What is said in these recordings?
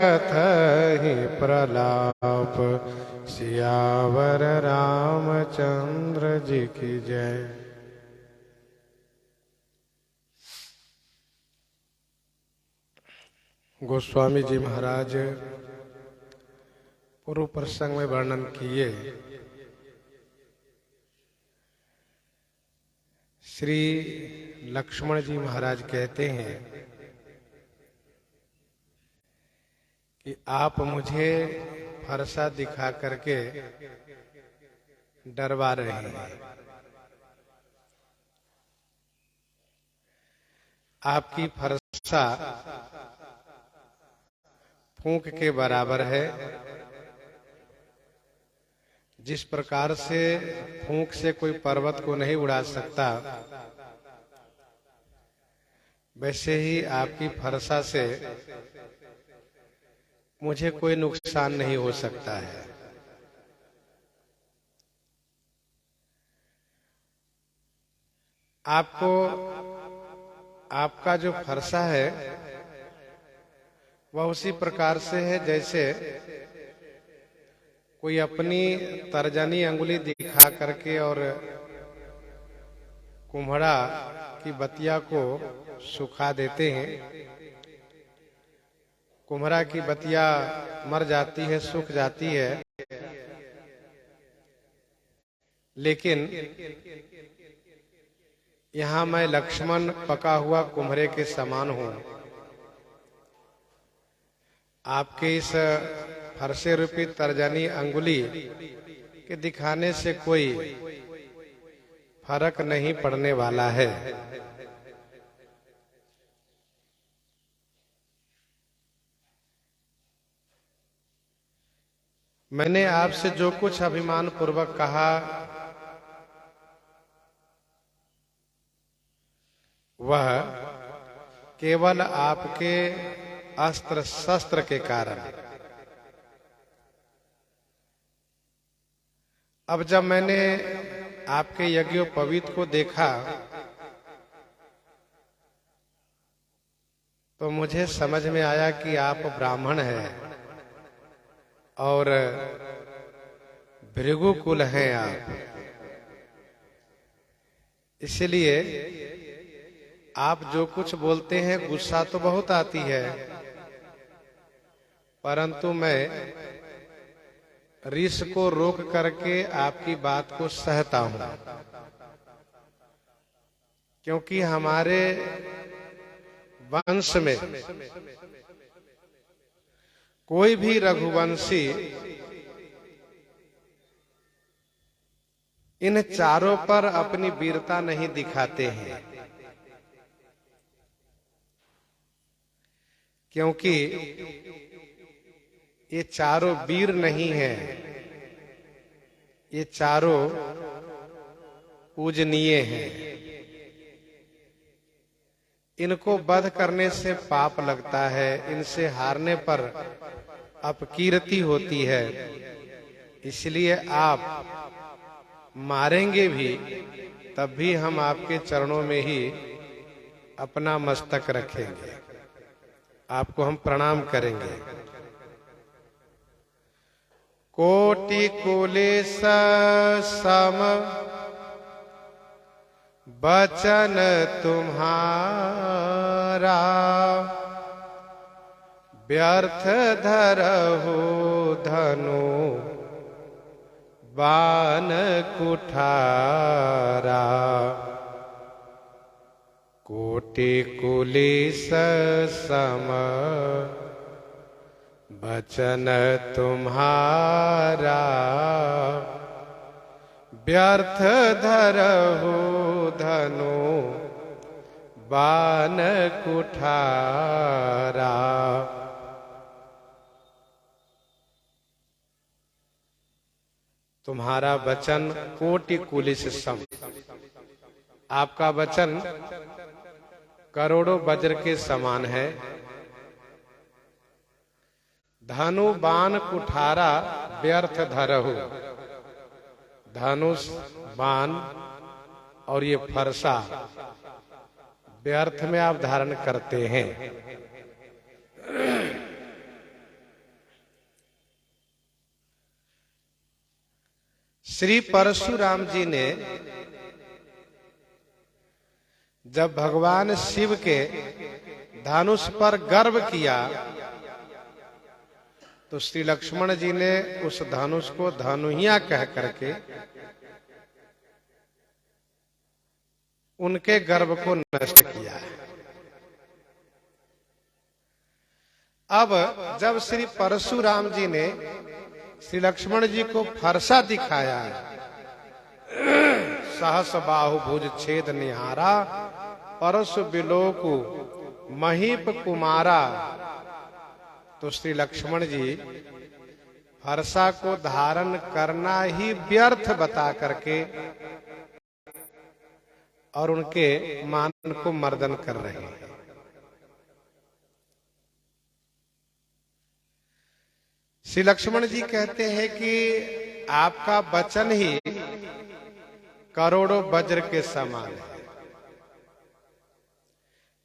कथहि प्रलाप सियावर रामचंद्र जी की जय। गोस्वामी जी महाराज पूर्व प्रसंग में वर्णन किए श्री लक्ष्मण जी महाराज कहते हैं कि आप मुझे फरसा दिखा करके डरवा रहे हैं। आपकी फरसा फूंक के बराबर है। जिस प्रकार से फूंक से कोई पर्वत को नहीं उड़ा सकता, वैसे ही आपकी फरसा से मुझे कोई नुकसान नहीं हो सकता है। आपको आपका जो फरसा है वह उसी प्रकार से है जैसे कोई अपनी तर्जनी अंगुली दिखा करके और कुम्हड़ा की बतिया को सुखा देते हैं। कुम्हड़ा की बतिया मर जाती है, सूख जाती है, लेकिन यहाँ मैं लक्ष्मण पका हुआ कुम्हरे के समान हूं। आपके इस फरसे रूपी तर्जनी अंगुली के दिखाने से कोई फर्क नहीं पड़ने वाला है। मैंने आपसे जो कुछ अभिमान पूर्वक कहा वह केवल आपके अस्त्र शस्त्र के कारण। अब जब मैंने आपके यज्ञोपवीत को देखा तो मुझे समझ में आया कि आप ब्राह्मण हैं और भृगुकुल हैं आप। इसलिए आप जो कुछ बोलते हैं गुस्सा तो बहुत आती है, परंतु मैं रीस को रोक करके आपकी बात को सहता हूं, क्योंकि हमारे वंश में कोई भी रघुवंशी इन चारों पर अपनी वीरता नहीं दिखाते हैं, क्योंकि ये चारों वीर नहीं हैं, ये चारों पूजनीय हैं। इनको वध करने से पाप लगता है, इनसे हारने पर अपकीर्ति होती है। इसलिए आप मारेंगे भी तब भी हम आपके चरणों में ही अपना मस्तक रखेंगे, आपको हम प्रणाम करेंगे। कोटि कुलेश सम बचन तुम्हारा, व्यर्थ धरहु धनु बाण कुठारा। कोटि कुलेश सम बचन तुम्हारा, व्यर्थ धरहु धनु बाण कुठारा। तुम्हारा वचन कोटि कुलिस सम, आपका वचन करोड़ों वज्र के समान है। धनु बाण कुठारा व्यर्थ धरहु, धनुष बाण और ये फरसा व्यर्थ में आप धारण करते हैं। श्री परशुराम जी ने जब भगवान शिव के धनुष पर गर्व किया तो श्री लक्ष्मण जी ने उस धनुष को धनुहिया कह करके उनके गर्व को नष्ट किया। अब जब श्री परशुराम जी ने श्री लक्ष्मण जी को फरसा दिखाया, सहस बाहु भुज छेद निहारा परशु बिलोकु महीप कुमारा, तो श्री लक्ष्मण जी फरसा को धारण करना ही व्यर्थ बता करके और उनके मान को मर्दन कर रहे हैं। श्री लक्ष्मण जी कहते हैं कि आपका वचन ही करोड़ों वज्र के समान है,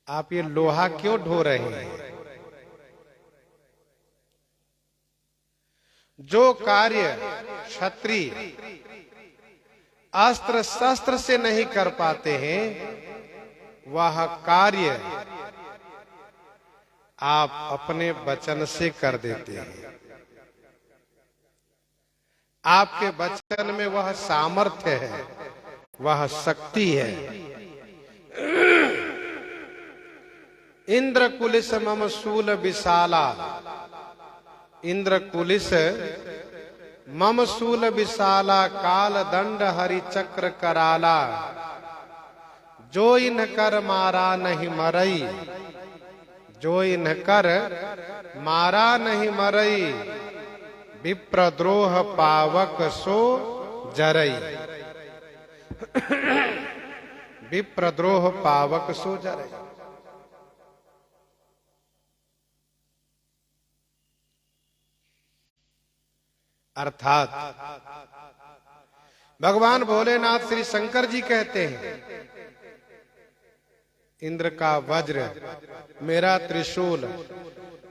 आप ये लोहा क्यों ढो रहे हैं? जो कार्य क्षत्रिय अस्त्र शस्त्र से नहीं कर पाते हैं वह कार्य आप अपने वचन से कर देते हैं। आपके वचन में वह सामर्थ्य है, वह शक्ति है। इंद्र कुलिस मम शूल विशाला, इंद्र कुलिस मम शूल विशाला काल दंड हरि चक्र कराला, जो इन कर मारा नहीं मरई, जो इन कर मारा नहीं मरई, विप्रद्रोह पावक सो जरई, विप्रद्रोह पावक सो जरई। अर्थात भगवान भोलेनाथ श्री शंकर जी कहते हैं, इंद्र का वज्र, मेरा त्रिशूल,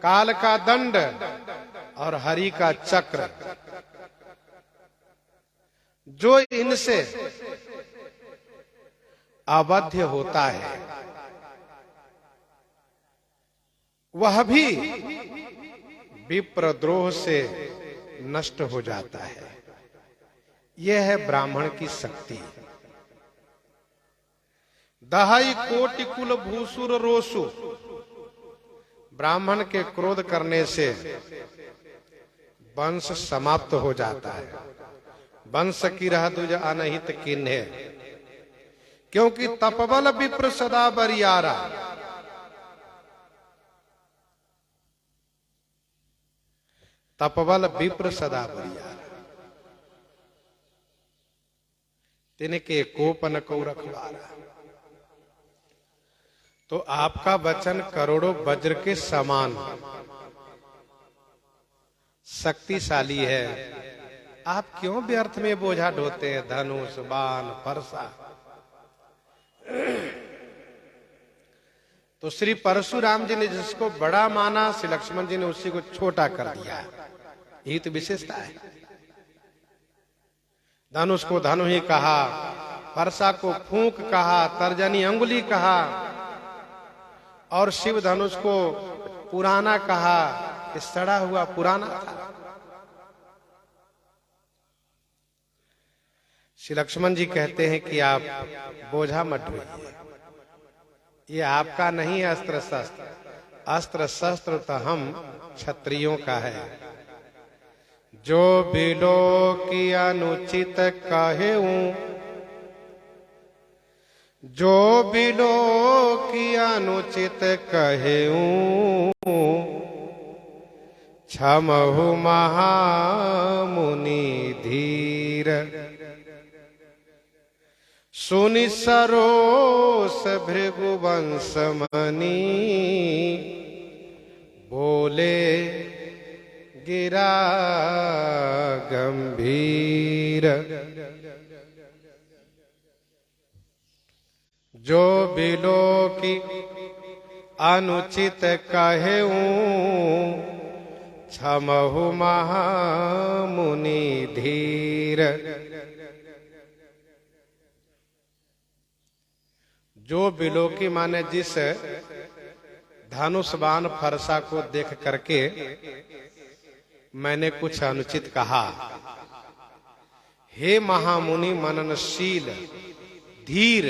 काल का दंड और हरि का चक्र, जो इनसे अवध्य होता है वह भी विप्रद्रोह से नष्ट हो जाता है। यह है ब्राह्मण की शक्ति। दहाई कोटि कुल भूसुर रोसु, ब्राह्मण के क्रोध करने से वंश समाप्त हो जाता है। वंश की रह तुझ अनहित किन्हे, क्योंकि तपबल विप्र सदा बरियारा, तपबल विप्र सदा बरियारा, तिनके कोपन को रखवारा। तो आपका वचन करोड़ों वज्र के समान शक्तिशाली है, आप क्यों व्यर्थ में बोझा ढोते हैं? धनुष, बाण, फरसा। तो श्री परशुराम जी ने जिसको बड़ा माना, श्री लक्ष्मण जी ने उसी को छोटा कर दिया। यही तो विशेषता है। धनुष को धनु ही कहा, फरसा को फूंक कहा, तर्जनी अंगुली कहा, और शिव धनुष को पुराना कहा, कि सड़ा हुआ पुराना था। श्री लक्ष्मण जी कहते हैं कि आप बोझा मत ढोइए, ये आपका नहीं है अस्त्र शस्त्र, अस्त्र शस्त्र तो हम क्षत्रियों का है। जो बिलो की अनुचित कहेऊं, जो बिलो की अनुचित कहेऊं, क्षमहु महामुनि धीर, सुनि सरोस भृगुवंश मणि, बोले गिरा गंभीर। जो बिलो की अनुचित कहेऊं, क्षमहु महामुनि धीर। जो बिलोकी माने जिस धनुष बाण फरसा को देख करके मैंने कुछ अनुचित कहा, हे महामुनि मननशील धीर,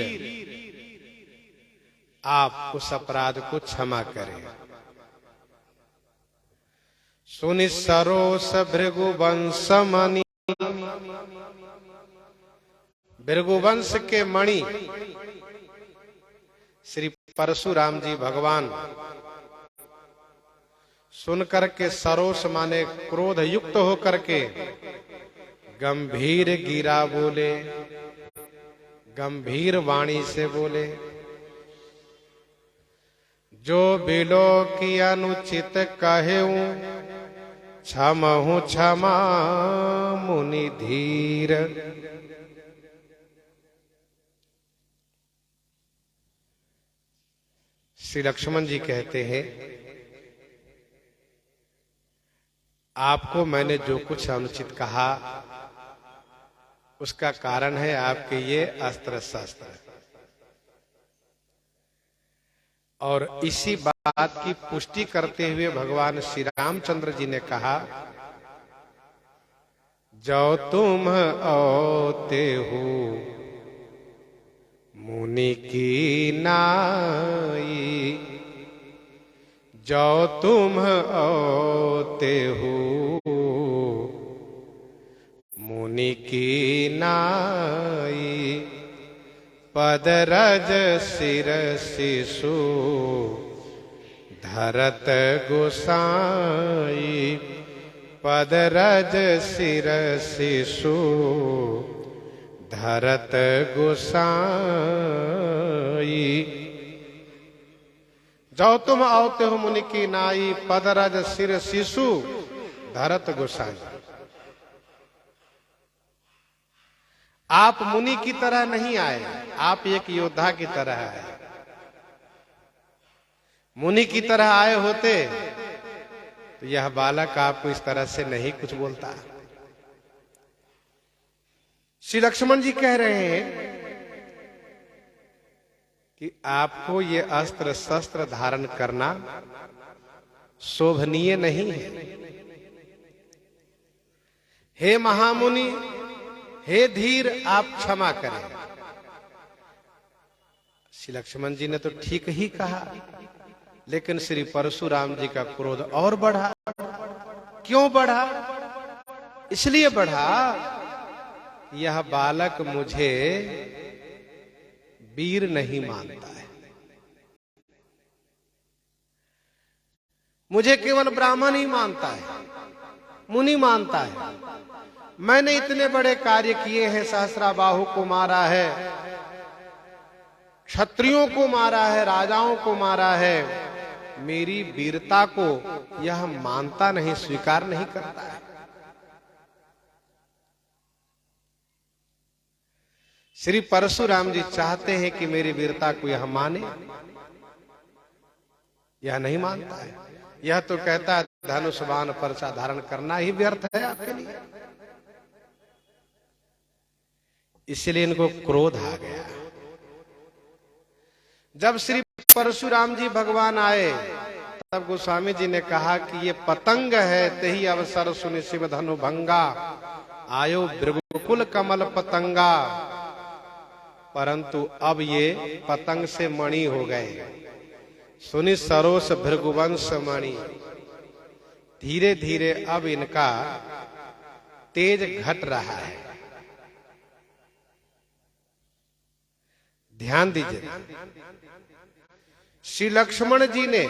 आप उस अपराध को क्षमा करें। सुनि सरोस भृगुवंश मणि, भृगुवंश के मणि श्री परशुराम जी भगवान सुनकर के सरोस माने क्रोध युक्त होकर के गंभीर गिरा बोले, गंभीर वाणी से बोले, जो बिलो की अनुचित कहेऊं क्षमहु क्षमा मुनि धीर। श्री लक्ष्मण जी कहते हैं, आपको मैंने जो कुछ अनुचित कहा उसका कारण है आपके ये अस्त्र शस्त्र, और इसी बात की पुष्टि करते हुए भगवान श्री रामचंद्र जी ने कहा, जो तुम औते हो मुनि की नाई, जो तुम औते हो मुनि की नाई, पदरज सिर शिशु धरत गोसाई, पदरज सिर शिशु धरत गोसाई। जो तुम औते हो मुनि की नाई, पदरज सिर शिशु धरत गोसाई। आप मुनि की तरह नहीं आए, आप एक योद्धा की तरह आए। मुनि की तरह आए होते तो यह बालक आपको इस तरह से नहीं कुछ बोलता। श्री लक्ष्मण जी कह रहे हैं कि आपको ये अस्त्र शस्त्र धारण करना शोभनीय नहीं है। हे महामुनि, हे धीर, आप क्षमा करें। श्री लक्ष्मण जी ने तो ठीक ही कहा, लेकिन श्री परशुराम जी का क्रोध और बढ़ा। क्यों बढ़ा? इसलिए बढ़ा, यह बालक मुझे वीर नहीं मानता है, मुझे केवल ब्राह्मण ही मानता है, मुनि मानता है। मैंने इतने बड़े कार्य किए हैं, सहस्राबाहु को मारा है, क्षत्रियों को मारा है, राजाओं को मारा है, मेरी वीरता को यह मानता नहीं, स्वीकार नहीं करता है। श्री परशुराम जी चाहते हैं कि मेरी वीरता को यह माने, यह नहीं मानता है। यह तो कहता है धनुष बाण फरसा धारण करना ही व्यर्थ है आपके लिए। इसलिए इनको क्रोध आ गया। जब श्री परशुराम जी भगवान आए तब गोस्वामी जी ने कहा कि ये पतंग है, तही अवसर सुनि शिव धनु भंगा, आयो भृगुकुल कमल पतंगा। परंतु अब ये पतंग से मणि हो गए। सुनि सरोस भृगुवंश मणि। धीरे धीरे अब इनका तेज घट रहा है। ध्यान दीजिए, श्री लक्ष्मण जी ने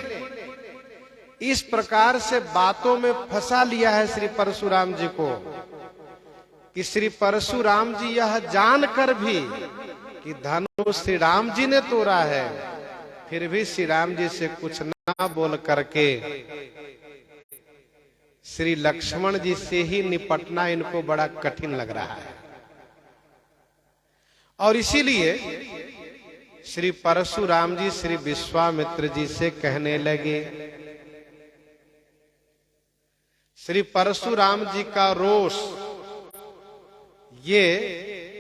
इस प्रकार से बातों में फंसा लिया है श्री परशुराम जी को कि श्री परशुराम जी यह जानकर भी कि धनुष श्री राम जी ने तोड़ा है, फिर भी श्री राम जी से कुछ ना बोल करके श्री लक्ष्मण जी से ही निपटना इनको बड़ा कठिन लग रहा है। और इसीलिए श्री परशुराम जी श्री विश्वामित्र जी से कहने लगे, श्री परशुराम जी का रोष, ये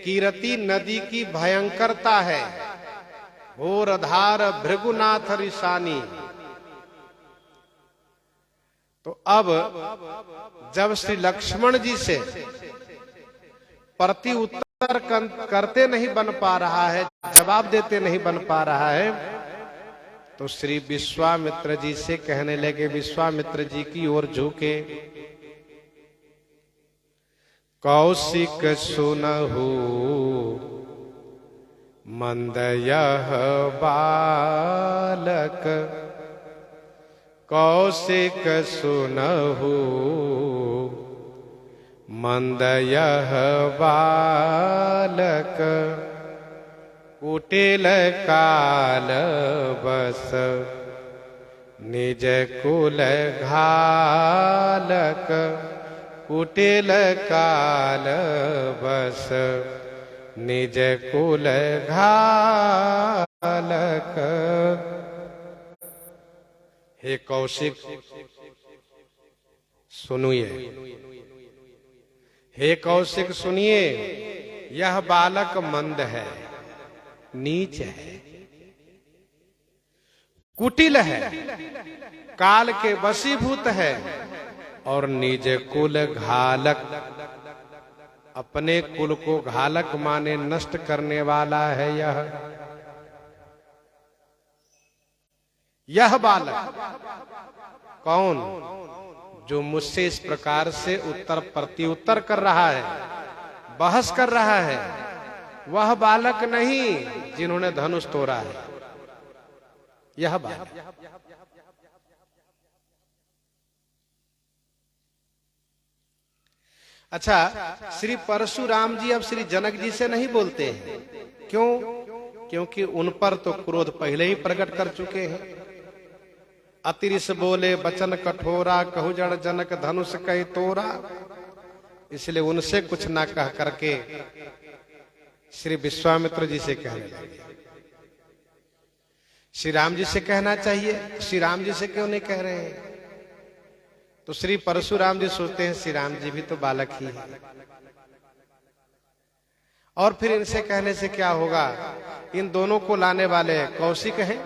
कीरति नदी की भयंकरता है। घोरधार भृगुनाथ रिसानी। तो अब जब श्री लक्ष्मण जी से प्रति उत्तर करते नहीं बन पा रहा है, जवाब देते नहीं बन पा रहा है, तो श्री विश्वामित्र जी से कहने लगे। विश्वामित्र जी की ओर झुके। कौशिक सुनहु मंद यह बालक, कौशिक सुनहु मंद यह बालक, कुटिल काल बस निज कुल घालक, कुटिल काल बस निज कुल घालक। हे कौशिक सुनिए, हे कौशिक सुनिए, यह बालक मंद है, नीच है, कुटिल है, काल के वशीभूत है और निज कुल घालक, अपने कुल को घालक माने नष्ट करने वाला है। यह बालक कौन? जो मुझसे इस प्रकार से उत्तर प्रत्युत्तर कर रहा है, बहस कर रहा है, वह बालक नहीं जिन्होंने धनुष तोड़ा है। यह बालक। अच्छा, श्री परशुराम जी अब श्री जनक जी से नहीं बोलते हैं। क्यों? क्योंकि उन पर तो क्रोध पहले ही प्रकट कर चुके हैं। अतिरिस बोले बचन कठोरा, कहु जन जनक धनुष कहि तोरा। इसलिए उनसे कुछ ना कह करके श्री विश्वामित्र जी से कहने लगे। श्री राम जी से कहना चाहिए, श्री राम जी से क्यों नहीं कह रहे हैं? तो श्री परशुराम जी सोचते हैं श्री राम जी भी तो बालक ही है, और फिर इनसे कहने से क्या होगा? इन दोनों को लाने वाले कौशिक हैं।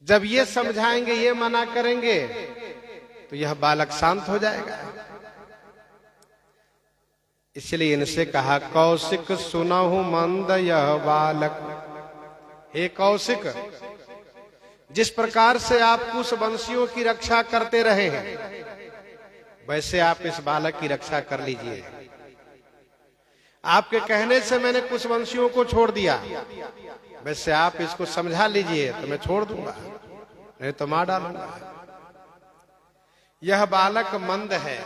जब ये समझाएंगे, ये मना करेंगे, तो यह बालक शांत हो जाएगा। इसलिए इनसे कहा, कौशिक सुनहु मंद यह बालक। हे कौशिक, जिस प्रकार से आप कुश वंशियों की रक्षा करते रहे हैं, वैसे आप इस बालक की रक्षा कर लीजिए। आपके कहने से मैंने कुश वंशियों को छोड़ दिया, वैसे आप इसको समझा लीजिए तो मैं छोड़ दूंगा, नहीं तो मार डालूंगा। यह बालक मंद है,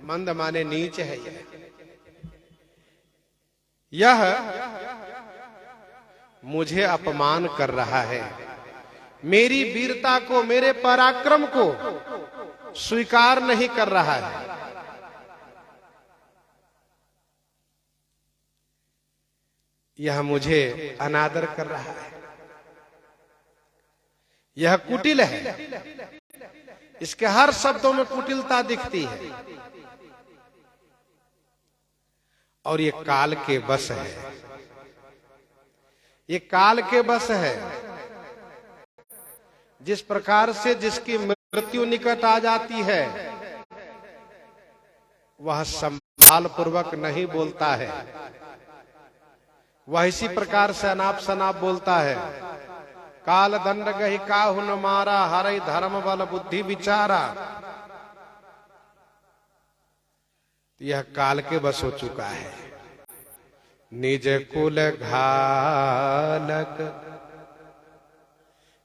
मंद माने नीच है। यह मुझे अपमान कर रहा है, मेरी वीरता को, मेरे पराक्रम को स्वीकार नहीं कर रहा है। यह मुझे अनादर कर रहा है। यह कुटिल है, इसके हर शब्दों में कुटिलता दिखती है, और ये काल के बस है। ये काल के बस है। जिस प्रकार से जिसकी मृत्यु निकट आ जाती है, वह संभाल पूर्वक नहीं बोलता है, वह इसी प्रकार से अनाप शनाप बोलता है। काल दंड गहि काहु न मारा, हरई धर्म बल बुद्धि विचारा। यह काल के बस हो चुका है। निज कुल घालक,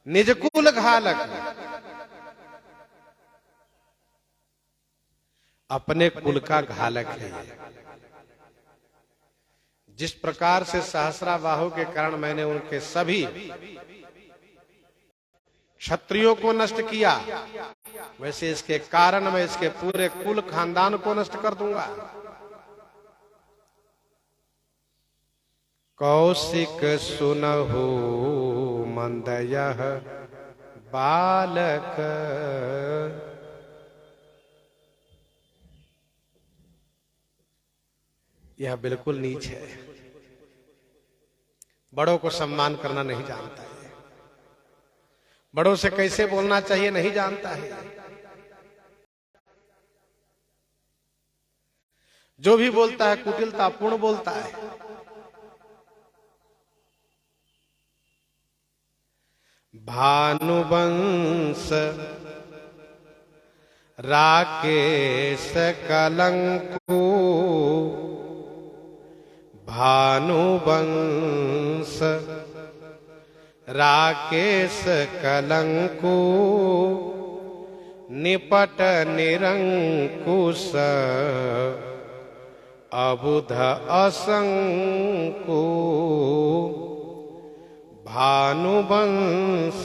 निज कुल घालक, अपने कुल का घालक है। जिस प्रकार से सहस्राबाहु के कारण मैंने उनके सभी क्षत्रियों को नष्ट किया, वैसे इसके कारण मैं इसके पूरे कुल खानदान को नष्ट कर दूंगा। कौशिक सुनहु मंद यह बालक यह बिल्कुल नीच है, बड़ों को सम्मान करना नहीं जानता है, बड़ों से कैसे बोलना चाहिए नहीं जानता है। जो भी बोलता है कुटिलतापूर्ण बोलता है। भानुवंश राकेश कलंकु, भानुवंश राकेश कलंकु, निपट निरंकुश अबुध असंकु। भानुवंश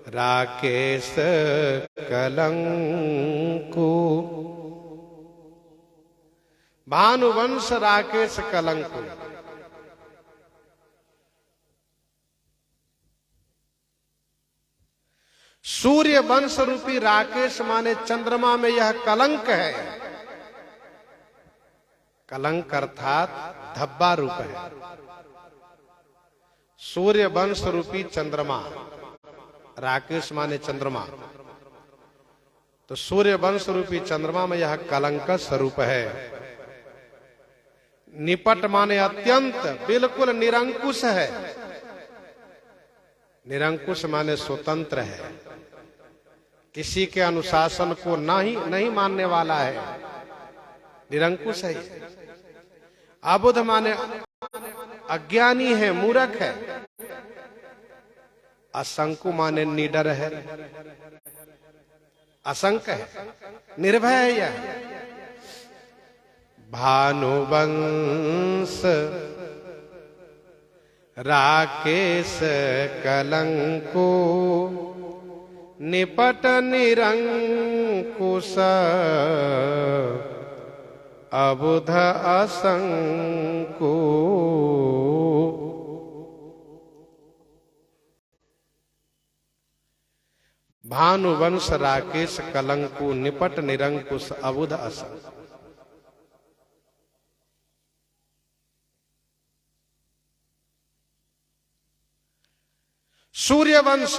राकेश कलंकु, भानुवंश राकेश कलंकु। सूर्य वंश रूपी राकेश माने चंद्रमा में यह कलंक है। कलंक अर्थात धब्बा रूप है। सूर्य वंश रूपी चंद्रमा, राकेश माने चंद्रमा, तो सूर्य वंश रूपी चंद्रमा में यह कलंक स्वरूप है। निपट माने अत्यंत, बिल्कुल निरंकुश है। निरंकुश माने स्वतंत्र है, किसी के अनुशासन को नहीं मानने वाला है, निरंकुश है। अबुध माने अज्ञानी है, मूर्ख है। असंकु माने निडर है, असंक है, निर्भय है यह। भानुवंश राकेश कलंकु, निपट निरंकुश अबुध असंकु। भानुवंश राकेश कलंकु, निपट निरंकुश अबुध असंकु। सूर्यवंश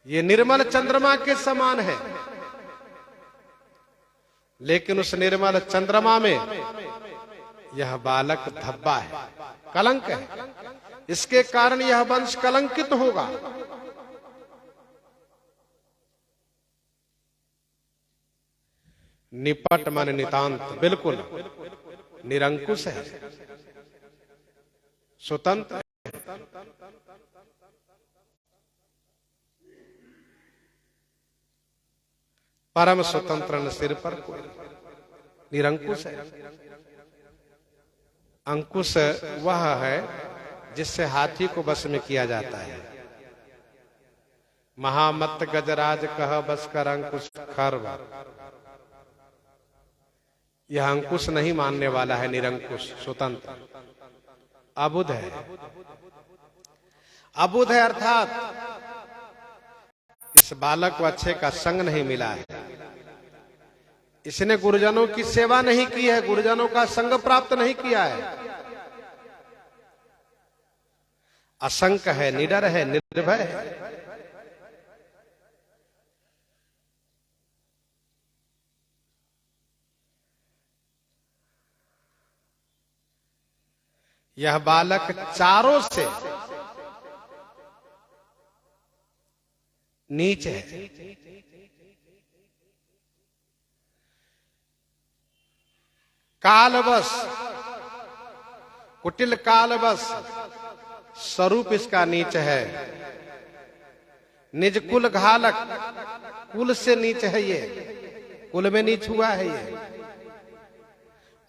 ये निर्मल चंद्रमा के समान है, लेकिन उस निर्मल चंद्रमा में यह बालक धब्बा है, कलंक है। इसके कारण यह वंश कलंकित होगा। निपट माने नितांत, बिल्कुल निरंकुश है, स्वतंत्र है। परम स्वतंत्र न सिर पर कोई, निरंकुश है। अंकुश वह है जिससे हाथी को बस में किया जाता है। महामत गजराज कह बस कर अंकुश खर्व। यह अंकुश नहीं मानने वाला है, निरंकुश स्वतंत्र। अबुध है, अबुध है अर्थात इस बालक को अच्छे का संग नहीं मिला है, इसने गुरुजनों की सेवा नहीं की है, गुरुजनों का संग प्राप्त नहीं किया है। असंक है, निडर है, निर्भय है। यह बालक चारों से नीच है। कालवश, कुटिल कालवश स्वरूप इसका नीच है। निज कुल घालक, कुल से नीच है ये, कुल में नीच हुआ है ये।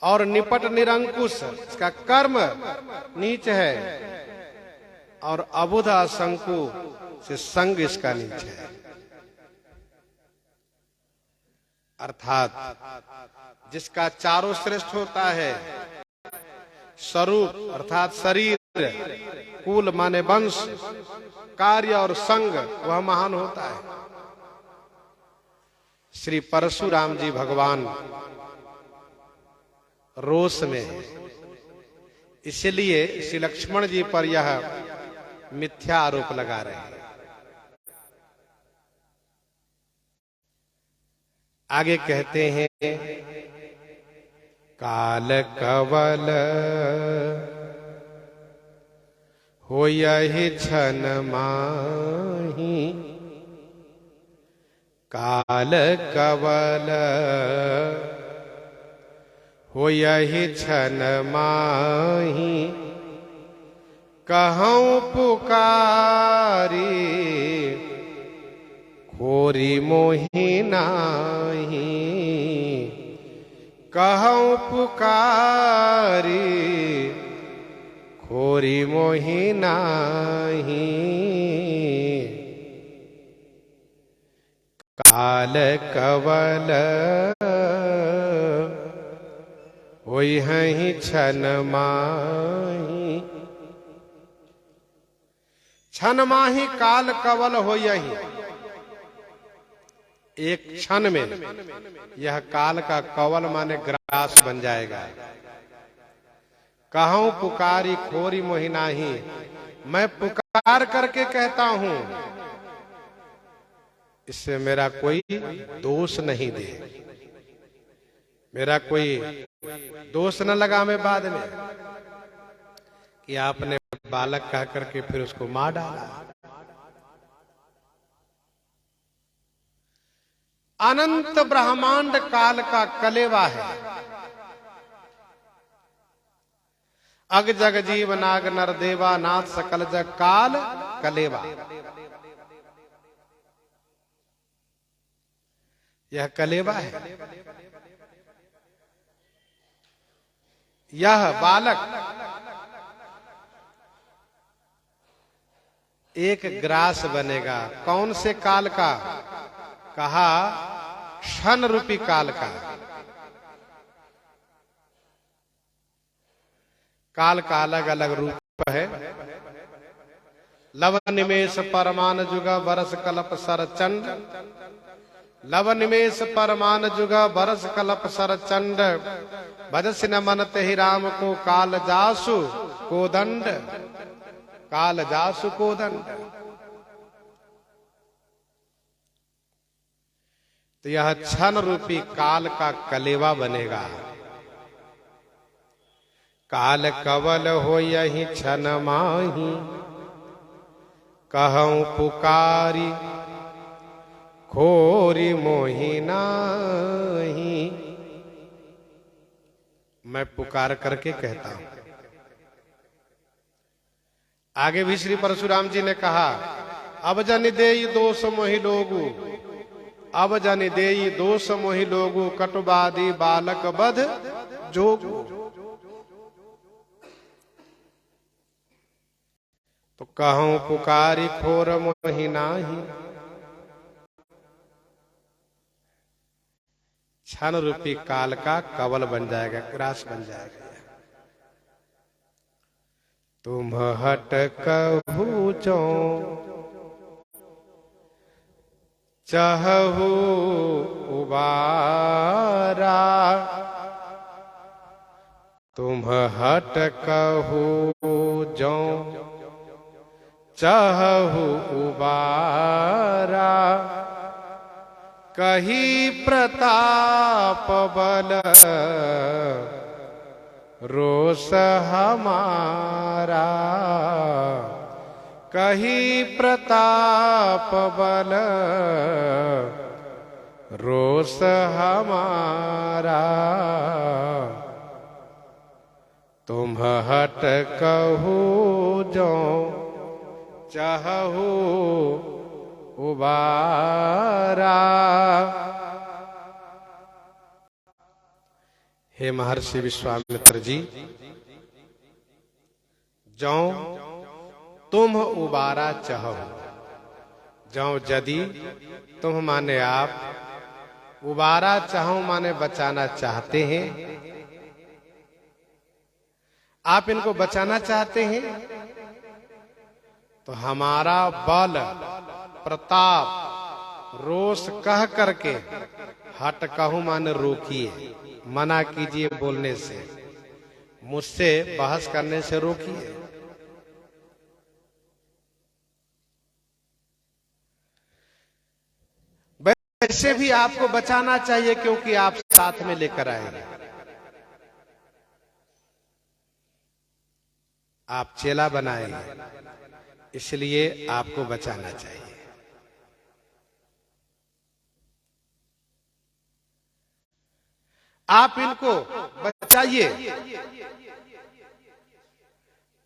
और निपट निरंकुश, इसका कर्म नीच है। और अबुध असंकु से संग इसका नीच है। अर्थात जिसका चारों श्रेष्ठ होता है, स्वरूप अर्थात शरीर, कुल माने वंश, कार्य और संग वह महान होता है। श्री परशुराम जी भगवान रोष में है, इसलिए श्री लक्ष्मण जी पर यह मिथ्या आरोप लगा रहे हैं। आगे कहते हैं, काल कवल हो यही छन माही, काल कवल हो यही छन माही, कहूँ पुकारी खोरी मोहि नाही, कहूँ पुकारी खोरी मोहि नाही, काल कवल होई हहीं छन माही। छन माही काल कवल हो यही, एक क्षण में यह काल का कवल माने ग्रास बन जाएगा। कहूं पुकारी खोरी मोहि नाही, मैं पुकार करके कहता हूं, इससे मेरा कोई दोष नहीं दे, मेरा कोई दोष न लगा मैं बाद में कि आपने बालक कह करके फिर उसको मार डाला। अनंत ब्रह्मांड काल का कलेवा है। अग जग जीव नाग नर देवा नाथ सकल जग काल कलेवा। यह कलेवा है। यह बालक एक ग्रास बनेगा। कौन से काल का? कहा क्षण रूपी काल का। काल का अलग अलग रूप है। लव निमेष परमान जुगा बरस कल्प सर चंड, लव निमेष परमान जुगा बरस कल्प सर चंड, भजस न मनत ही राम को काल जासु को दंड, काल जासु को दंड। तो यह क्षण रूपी काल का कलेवा बनेगा। काल कवल हो यही छन माही, कहूं पुकारी खोरी मोहि नाही। मैं पुकार करके कहता हूं। आगे भी श्री परशुराम जी ने कहा, अब जन देई दोष मोहि लोगु, अब जन देई दोष मोहि लोगु, कटुबादी बालक बध जोगु। तो कहूं पुकारी खोर मोहि नाही, क्षण रूपी काल का कवल बन जाएगा, ग्रास बन जाएगा। तुम हट कहू चो चाहू उबारा, तुम हट कहू जो चाहू उबारा, कही प्रताप बल रोष हमारा, कही प्रताप बल रोष हमारा। तुम हट कहू जो चाहू उबारा। हे महर्षि विश्वामित्र जी, जो तुम उबारा चाहो, जो यदि तुम माने आप, उबारा चाहो माने बचाना चाहते हैं, आप इनको बचाना चाहते हैं, तो हमारा बल प्रताप रोष कह करके हट कहूं माने रोकिए, मना कीजिए बोलने से, मुझसे बहस करने से रोकिए। वैसे भी आपको बचाना चाहिए क्योंकि आप साथ में लेकर आए, आप चेला बनाए, इसलिए आपको बचाना चाहिए। आप इनको बचाइए,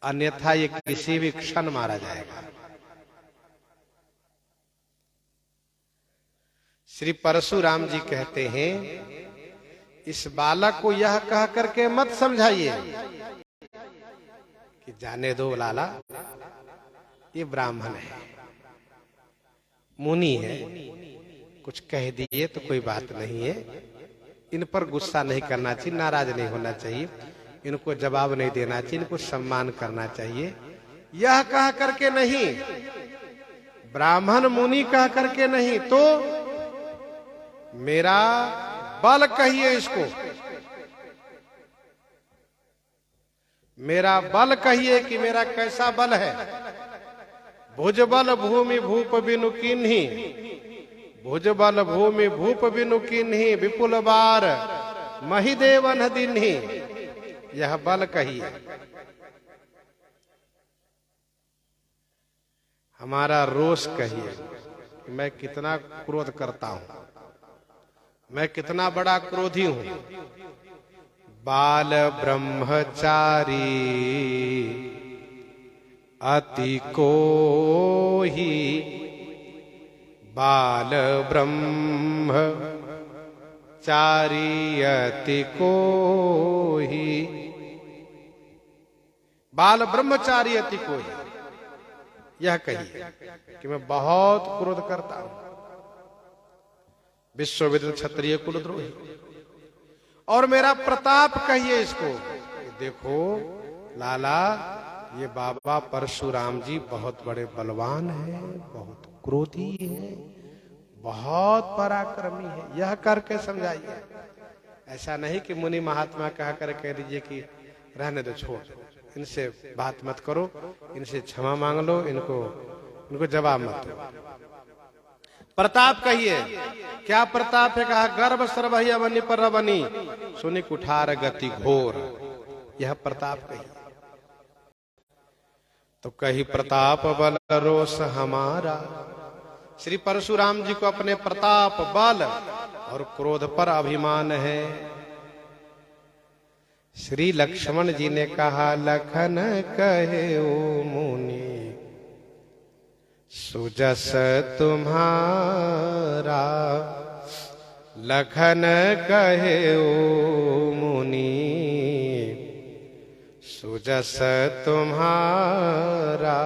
अन्यथा ये किसी भी क्षण मारा जाएगा। श्री परशुराम जी कहते हैं, इस बालक को यह कह करके मत समझाइए कि जाने दो लाला, ये ब्राह्मण है, मुनि है, कुछ कह दिए तो कोई बात नहीं है, इन पर गुस्सा नहीं करना चाहिए, नाराज नहीं होना चाहिए, इनको जवाब नहीं देना चाहिए, इनको सम्मान करना चाहिए। यह कह करके नहीं, ब्राह्मण मुनि कह करके नहीं, तो मेरा बल कहिए इसको, मेरा बल कहिए कि मेरा कैसा बल है। भुजबल भूमि भूप बिनु कीन्ही, भुजबल भूमि भूप बिनु कीन्ही, विपुल बार महिदेवन दिन्ही, यह बल कहिए। हमारा रोष कहिए कि मैं कितना क्रोध करता हूं, मैं कितना बड़ा क्रोधी हूं। बाल ब्रह्मचारी अति कोहि, बाल ब्रह्मचारी अति कोहि, बाल ब्रह्मचारी अति कोहि, यह कहिए कि मैं बहुत क्रोध करता हूं, विश्वविदित क्षत्रिय कुलद्रोही। और मेरा प्रताप कहिए इसको, देखो लाला, ये बाबा परशुराम जी बहुत बड़े बलवान हैं, बहुत क्रोधी हैं, बहुत पराक्रमी है, यह करके समझाइए। ऐसा नहीं कि मुनि महात्मा कह दीजिए कि रहने दो, छोड़, इनसे बात मत करो, इनसे क्षमा मांग लो, इनको जवाब मत दो। प्रताप कहिए, क्या प्रताप है? कहा गर्भ सर्वहि अवनि पर रवनि, सुनि कुठार गति घोर, यह प्रताप कहिए। तो कही प्रताप बल रोष हमारा। श्री परशुराम जी को अपने प्रताप, बल और क्रोध पर अभिमान है। श्री लक्ष्मण जी ने कहा, लखन कहे ओ मुनि सुजस तुम्हारा, लखन कहे ओ मुनि सुजस तुम्हारा,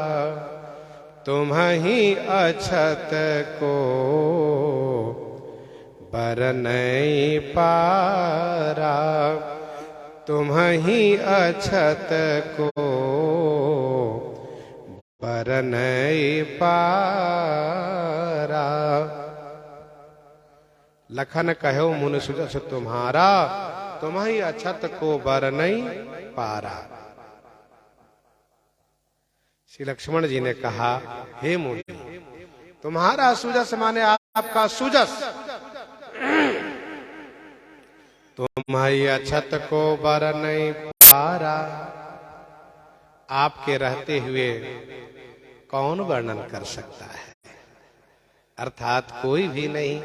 तुम ही अछत को बरनई पारा, तुम ही अछत को बरनई पारा। लखन कहो मुनि सुजस तुम्हारा, तुम ही अछत को बरनई पारा। श्री लक्ष्मण जी ने कहा, हे मुनि, तुम्हारा सुजस माने आपका सुजस, तुम्हारी अछत को बरनई पारा। आपके रहते हुए कौन वर्णन कर सकता है, अर्थात कोई भी नहीं।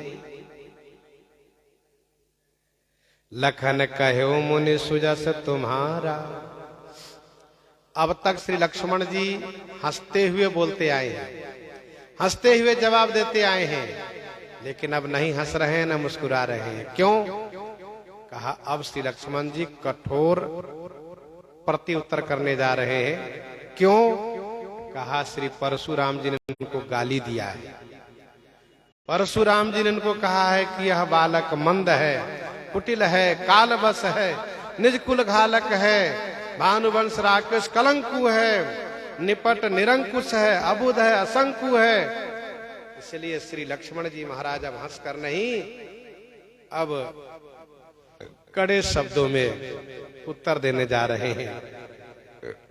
लखन कहो मुनि सुजस तुम्हारा। अब तक श्री लक्ष्मण जी हंसते हुए बोलते आए हैं, हंसते हुए जवाब देते आए हैं, लेकिन अब नहीं हंस रहे हैं, न मुस्कुरा रहे हैं। क्यों? कहा, अब श्री लक्ष्मण जी कठोर प्रति उत्तर करने जा रहे हैं। क्यों? कहा, श्री परशुराम जी ने उनको गाली दिया है। परशुराम जी ने उनको कहा है कि यह बालक मंद है, कुटिल है, कालवश है, निज कुल घालक है, भानुवंश राकेश कलंकु है, निपट निरंकुश है, अबुध है, असंकु है। इसलिए श्री लक्ष्मण जी महाराज अब हंसकर नहीं, अब कड़े शब्दों में उत्तर देने जा रहे हैं।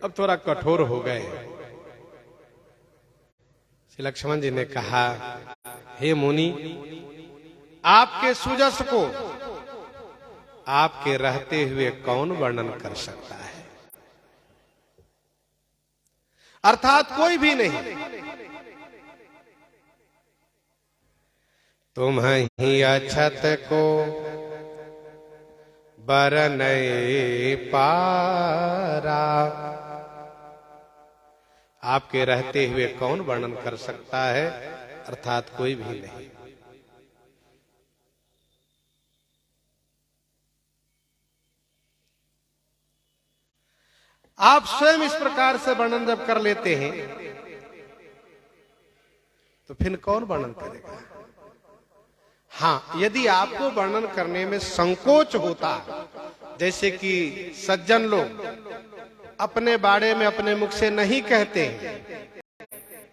अब थोड़ा कठोर हो गए। श्री लक्ष्मण जी ने कहा, हे मुनि, आपके सुजस को आपके रहते हुए कौन वर्णन कर सकता है? अर्थात कोई भी नहीं। तुम ही अछत को बरनए पारा, आपके रहते हुए कौन वर्णन कर सकता है? अर्थात कोई भी नहीं। आप स्वयं इस प्रकार से वर्णन जब कर लेते हैं तो फिर कौन वर्णन करेगा? हाँ, यदि आपको वर्णन करने में संकोच होता, जैसे कि सज्जन लोग अपने बारे में अपने मुख से नहीं कहते हैं,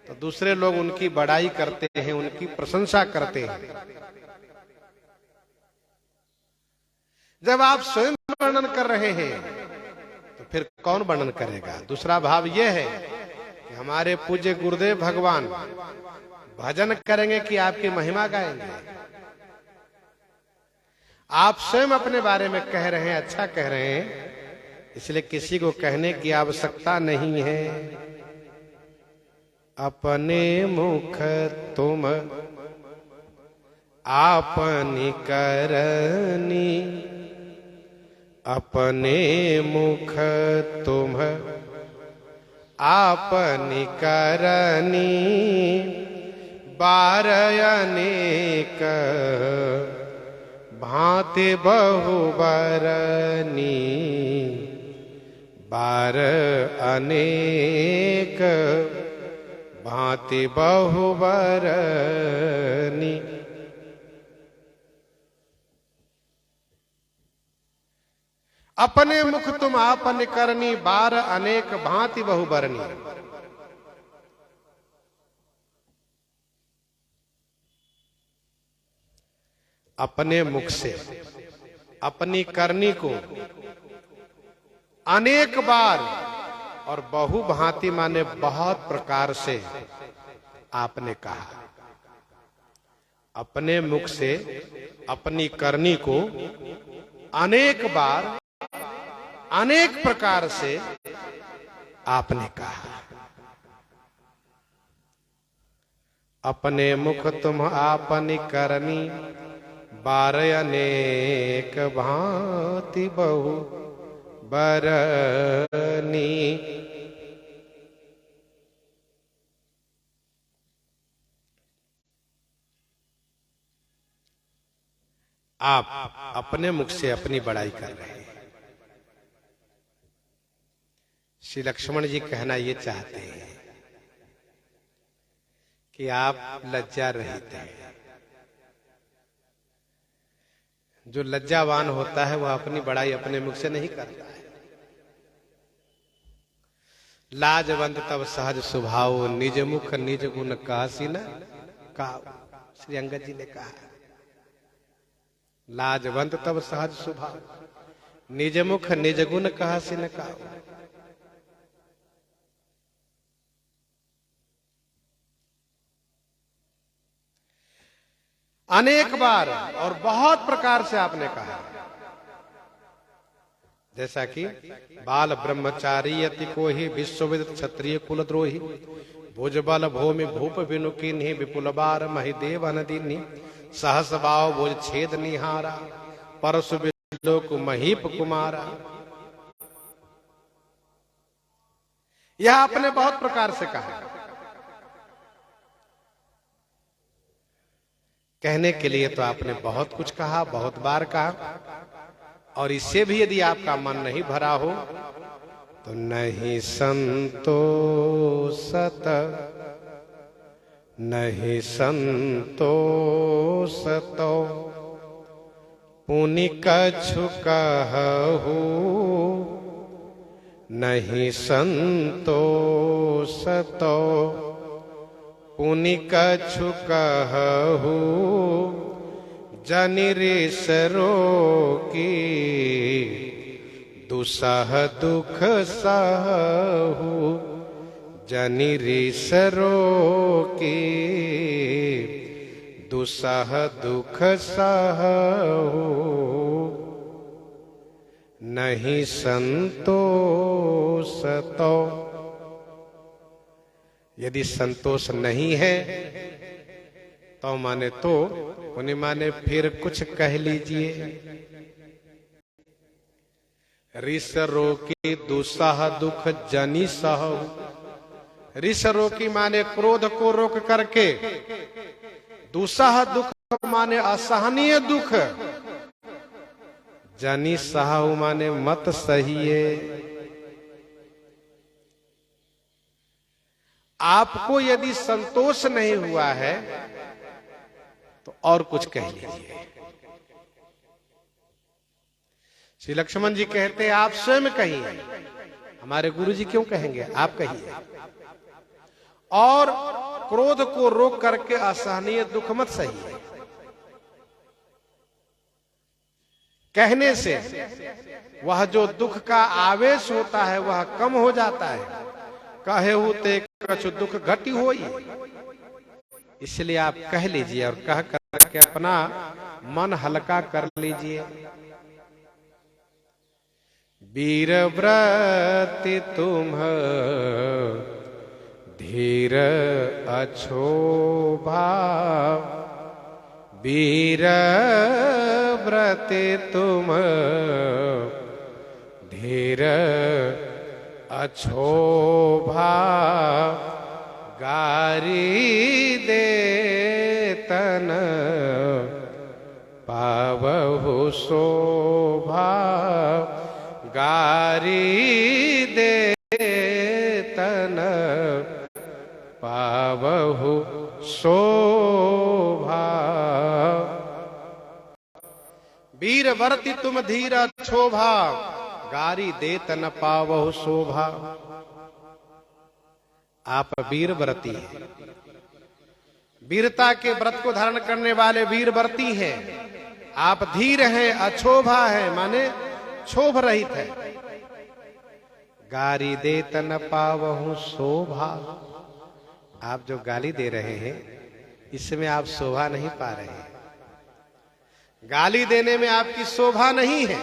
तो दूसरे लोग उनकी बड़ाई करते हैं, उनकी प्रशंसा करते हैं। जब आप स्वयं वर्णन कर रहे हैं तो फिर कौन वर्णन करेगा? दूसरा भाव यह है कि हमारे पूज्य गुरुदेव भगवान भजन करेंगे कि आपकी महिमा गाएंगे? आप स्वयं अपने बारे में कह रहे हैं, अच्छा कह रहे हैं, इसलिए किसी को कहने की आवश्यकता नहीं है। अपने मुख तुम आपनी करनी, अपने मुख तुम आपनी करनी, बार अनेक भांति बहुबरनी, बार अनेक भांति बहुबरनी। अपने मुख तुम आपन करनी, बार अनेक भांति बहुबरनी। अपने मुख से अपनी करनी को अनेक बार और बहु भांति माने बहुत प्रकार से आपने कहा। अपने मुख से अपनी करनी को अनेक बार अनेक प्रकार से आपने कहा। अपने मुख तुम आपनी करनी, बार अनेक भांति बहु बरनी। आप अपने मुख से अपनी बड़ाई कर रहे हैं। श्री लक्ष्मण जी कहना ये चाहते हैं कि आप लज्जा रहित हैं। जो लज्जावान होता है वह अपनी बड़ाई अपने मुख से नहीं करता है। लाजवंत तब सहज स्वभाव, निज मुख निज गुण कासी न काऊ। श्री अंगद जी ने कहा, लाजवंत तब सहज स्वभाव, निज मुख निज गुण कासी न काऊ। अनेक बार और बहुत प्रकार से आपने कहा, जैसा कि बाल ब्रह्मचारी अति को ही विश्वविद क्षत्रिय कुलद्रोही, भुजबल भूमि भूप बिनु कीन्ही, विपुल बार महिदेव अनदीनी, सहस भाव भुज छेद निहारा, परसु विलोक महीप कुमारा। यह आपने बहुत प्रकार से कहा। कहने के लिए तो आपने बहुत कुछ कहा, बहुत बार कहा, और इससे भी यदि आपका मन नहीं भरा हो तो नहीं संतोषत, नहीं संतोषतो पुनि कछु कहु, नहीं संतोष तो पुनि कछु कहू, जनि रिस रोकी दुसह दुख सहू। जनि रिस रोकी दुसह दुख सहू, नहीं संतोष तो। यदि संतोष नहीं है तो माने तो उन्हें माने फिर कुछ कह लीजिए। रिस रोकी दुसह दुख जनि सहु। रिस रोकी माने क्रोध को रोक करके, दुसह दुख माने असहनीय दुख, जनि सहु माने मत सहिए। आपको यदि संतोष नहीं हुआ है तो और कुछ कह लीजिए। श्री लक्ष्मण जी कहते हैं आप स्वयं कहिए, हमारे गुरु जी क्यों कहेंगे, आप कहिए। और क्रोध को रोक करके असहनीय दुख मत सहिए। कहने से वह जो दुख का आवेश होता है वह कम हो जाता है। कहे होते कछु दुख घटी होई। इसलिए आप कह लीजिए और कह करके अपना मन हल्का कर लीजिए। वीर व्रति तुम धीर अछोभा, वीर व्रति तुम धीर अछोभा, गारी दे तन पावहु शोभा, गारी दे तन पावहु शोभा। वीर वर्ति तुम धीर क्षोभा, गारी देत न पावहु शोभा। आप वीर व्रती हैं, वीरता के व्रत को धारण करने वाले वीर व्रती हैं। आप धीर हैं, अक्षोभा है माने क्षोभ रहित है। गारी देत न पावहु शोभा। आप जो गाली दे रहे हैं इसमें आप शोभा नहीं पा रहे हैं। गाली देने में आपकी शोभा नहीं है।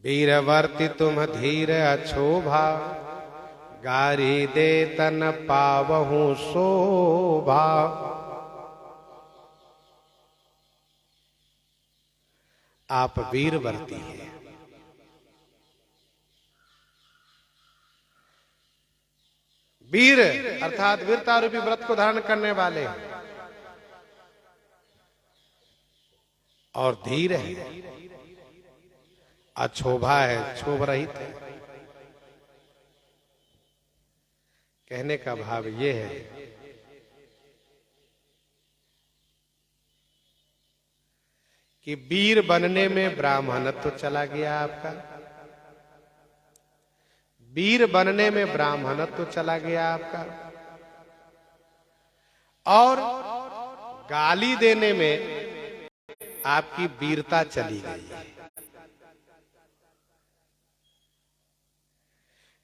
वीर वर्ति तुम धीर अक्षोभा, गारी दे तन पावहु शोभा। आप वीर वर्ती हैं। वीर अर्थात वीरता रूपी व्रत को धारण करने वाले हैं और धीर है, अक्षोभा है, क्षोभ रहित है। कहने का भाव ये है कि वीर बनने में ब्राह्मणत्व चला गया आपका। वीर बनने में ब्राह्मणत्व चला गया आपका और गाली देने में आपकी वीरता चली गई है।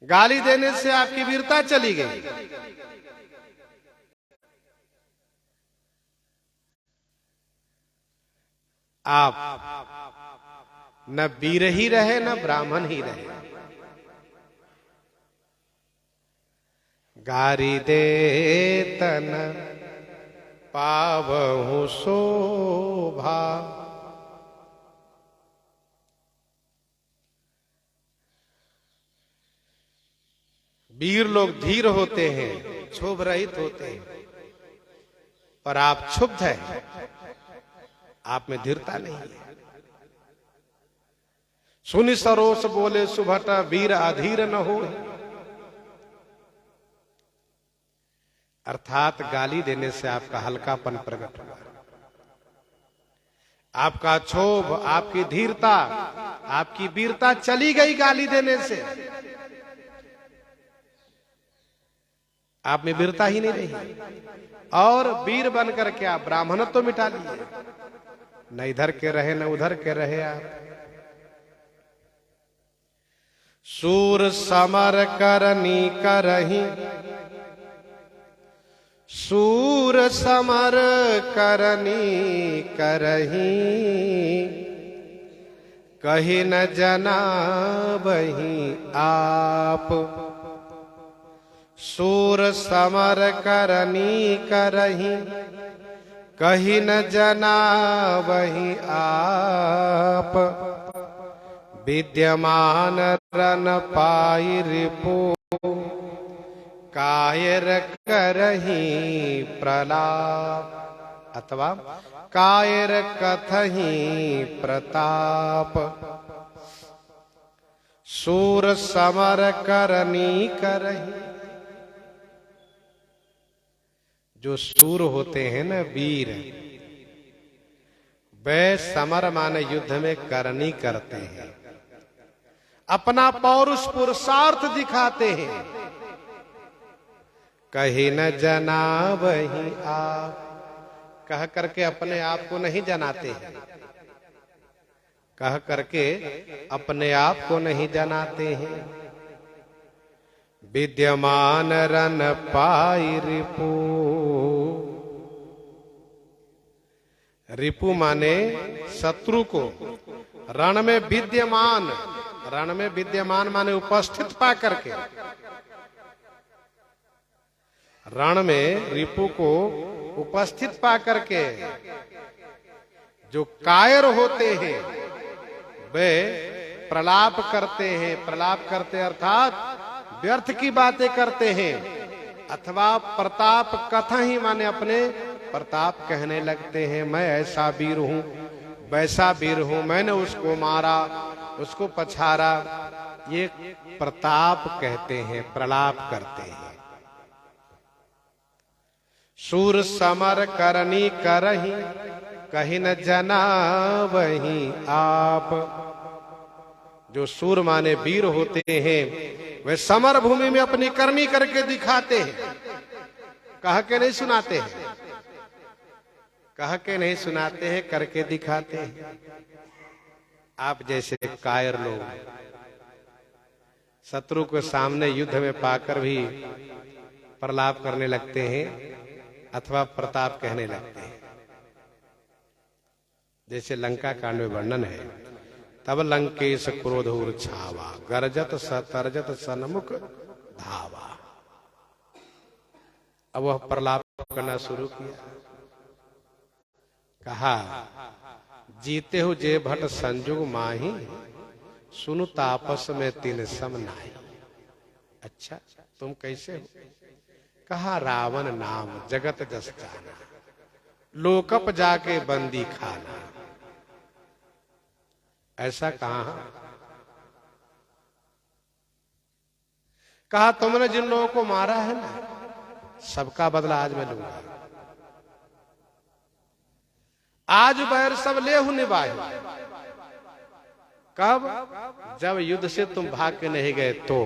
गाली देने से आपकी वीरता चली गई। आप न वीर ही रहे न ब्राह्मण ही रहे। गारी दे तन पावहु शोभा। वीर लोग धीर होते हैं, क्षोभ रहित होते हैं, पर आप क्षुब्ध हैं, आप में धीरता नहीं है। सुनि सरोस बोले सुभटा, वीर अधीर न हो। अर्थात गाली देने से आपका हल्कापन प्रकट हुआ। आपका क्षोभ, आपकी धीरता आपकी वीरता चली गई गाली देने से, आप में वीरता ही नहीं रही, और वीर बनकर के आप ब्राह्मणत्व तो मिटा लिए, न इधर के रहे न उधर के रहे आप। सूर समर करनी करही, सूर समर करनी करही, कही न जनाबही आप। सूर समर करनी करही, कही न जनाबही आप। विद्यमान रन पाई रिपु, कायर करही प्रलाप, अथवा कायर कथही प्रताप। सूर समर करनी करही, जो सूर होते हैं ना वीर, वे समर माने युद्ध में करनी करते हैं, अपना पौरुष पुरुषार्थ दिखाते हैं। कहीं न जनाबही आप, कह करके अपने आप को नहीं जनाते हैं, कह करके अपने आप को नहीं जनाते हैं। विद्यमान रन पाई रिपु, रिपु माने शत्रु को, रण में विद्यमान, रण में विद्यमान माने उपस्थित पा करके, रण में रिपु को उपस्थित पा करके जो कायर होते हैं वे प्रलाप करते हैं। प्रलाप करते अर्थात व्यर्थ की बातें करते हैं, अथवा प्रताप कथा ही माने अपने प्रताप कहने लगते हैं। मैं ऐसा वीर हूं, वैसा वीर हूं, मैंने उसको मारा, उसको पछाड़ा, ये प्रताप कहते हैं, प्रलाप करते हैं। सूर समर करनी करही, कहीं न जनाबही आप। जो सूर माने वीर होते हैं वे समर भूमि में अपनी करनी करके दिखाते हैं, कह के नहीं सुनाते हैं, कह के नहीं सुनाते हैं, करके दिखाते हैं। आप जैसे कायर लोग शत्रु को सामने युद्ध में पाकर भी प्रलाप करने लगते हैं अथवा प्रताप कहने लगते हैं। जैसे लंका कांड में वर्णन है, तब लंकेश क्रोधोर छावा, गरजत सतर्जत सन्मुख धावा। अब वह प्रलाप करना शुरू किया, कहा जीते हो जे भट संजुग माही, सुनु तापस में तिन सम नाही। अच्छा तुम कैसे हो? कहा रावण नाम जगत जस जाना, लोकप जाके बंदी खाना। ऐसा कहा? कहा तुमने जिन लोगों को मारा है ना, सबका बदला आज मैं लूंगा। आज बैर सब लेहु निभाए। कब? जब युद्ध से तुम भाग के नहीं गए तो।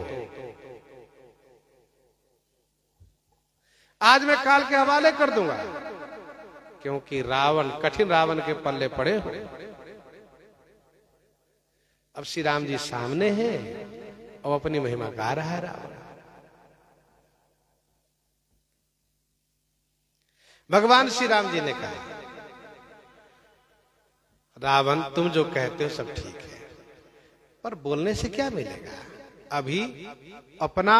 आज मैं काल के हवाले कर दूंगा, क्योंकि रावण, कठिन रावण के पल्ले पड़े हो। अब श्री राम जी सामने हैं और अपनी महिमा गा रहा है रावण। भगवान श्री राम जी ने कहा, रावण तुम जो कहते हो सब ठीक है, पर बोलने से क्या मिलेगा? अभी अपना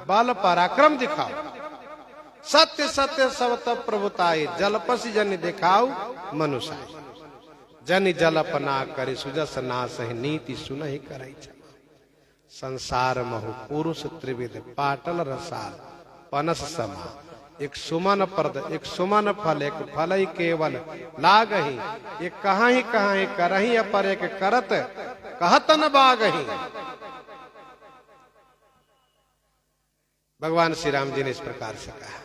बल पराक्रम दिखाओ। सत्य सत्य सब तब प्रभुताई, जलपसी जन दिखाओ मनुष्य। जन जलपना करे सुजस ना सही, नीति सुनहि करई क्षमा। संसार महु पुरुष त्रिविध, पाटल रसाल पनस समा। एक सुमन प्रद, एक सुमन फल, एक फल ही केवल लागही। ये कहाँ ही करही, अपर एक करत कहत न बागही। भगवान श्री राम जी ने इस प्रकार से कहा।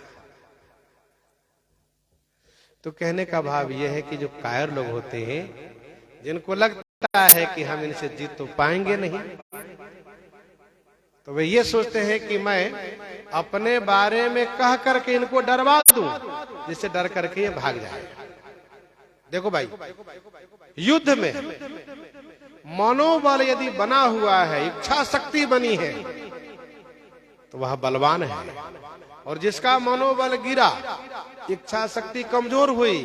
तो कहने का भाव यह है कि जो कायर लोग होते हैं, जिनको लगता लगता है कि हम इनसे जीत तो पाएंगे नहीं, तो वे ये सोचते हैं कि मैं अपने बारे में कह करके इनको डरवा दूं, जिससे डर करके ये भाग जाए। देखो भाई, युद्ध में मनोबल यदि बना हुआ है, इच्छा शक्ति बनी है, तो वह बलवान है। और जिसका मनोबल गिरा, इच्छा शक्ति कमजोर हुई,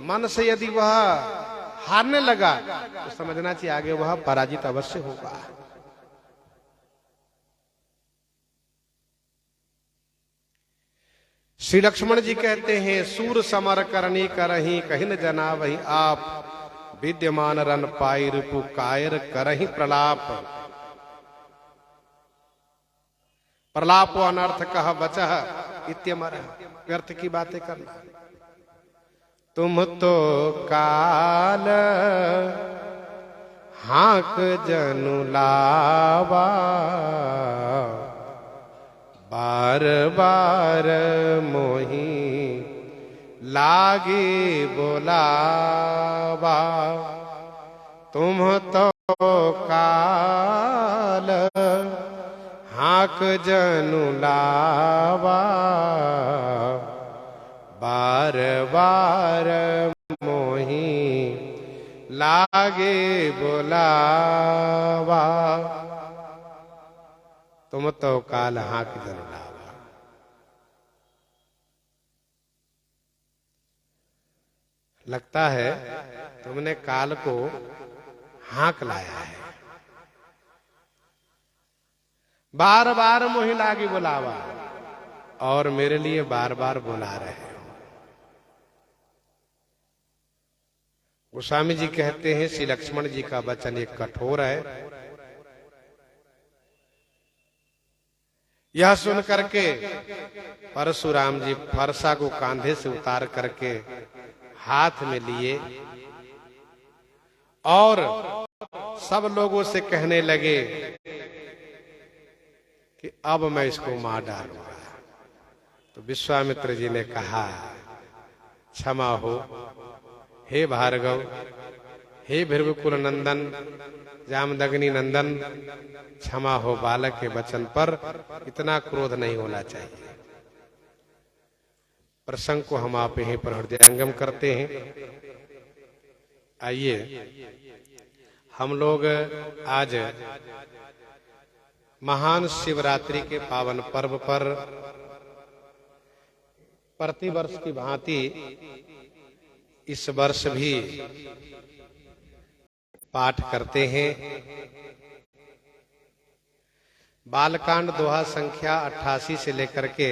मन से यदि वह हारने लगा, तो समझना चाहिए आगे वह पराजित अवश्य होगा। श्री लक्ष्मण जी कहते हैं, सूर समर करनी करही कहीं न जना वही आप, विद्यमान रन पाई रिपु कायर करही प्रलाप। प्रलाप अनर्थ कह बचह इत्यमर, व्यर्थ की बातें करना। तुम तो काल हाक जनु लावा, बार बार मोही लागे बोलावा। तुम तो काल हाक जनु लावा, बार बार मोही लागे बोलावा। तुम तो काल हाक जनु लावा। लगता है तुमने काल को हाक लाया है, बार बार मोहि लागी बुलावा, और मेरे लिए बार बार बुला रहे हो। गोस्वामी जी कहते हैं, श्री लक्ष्मण जी का वचन एक कठोर है। यह सुन करके परशुराम जी फरसा को कांधे से उतार करके हाथ में लिए और सब लोगों से कहने लगे कि अब मैं इसको मार डालूंगा। तो विश्वामित्र जी ने कहा, क्षमा हो हे भार्गव, हे भृगुकुल नंदन, जामदग्नि नंदन, क्षमा हो, बालक के वचन पर इतना क्रोध नहीं होना चाहिए। प्रसंग को हम आप यहीं पर हृदयंगम करते हैं। आइए हम लोग आज महान शिवरात्रि के पावन पर्व पर प्रतिवर्ष की भांति इस वर्ष भी पाठ करते हैं। बालकांड दोहा संख्या 88 से लेकर के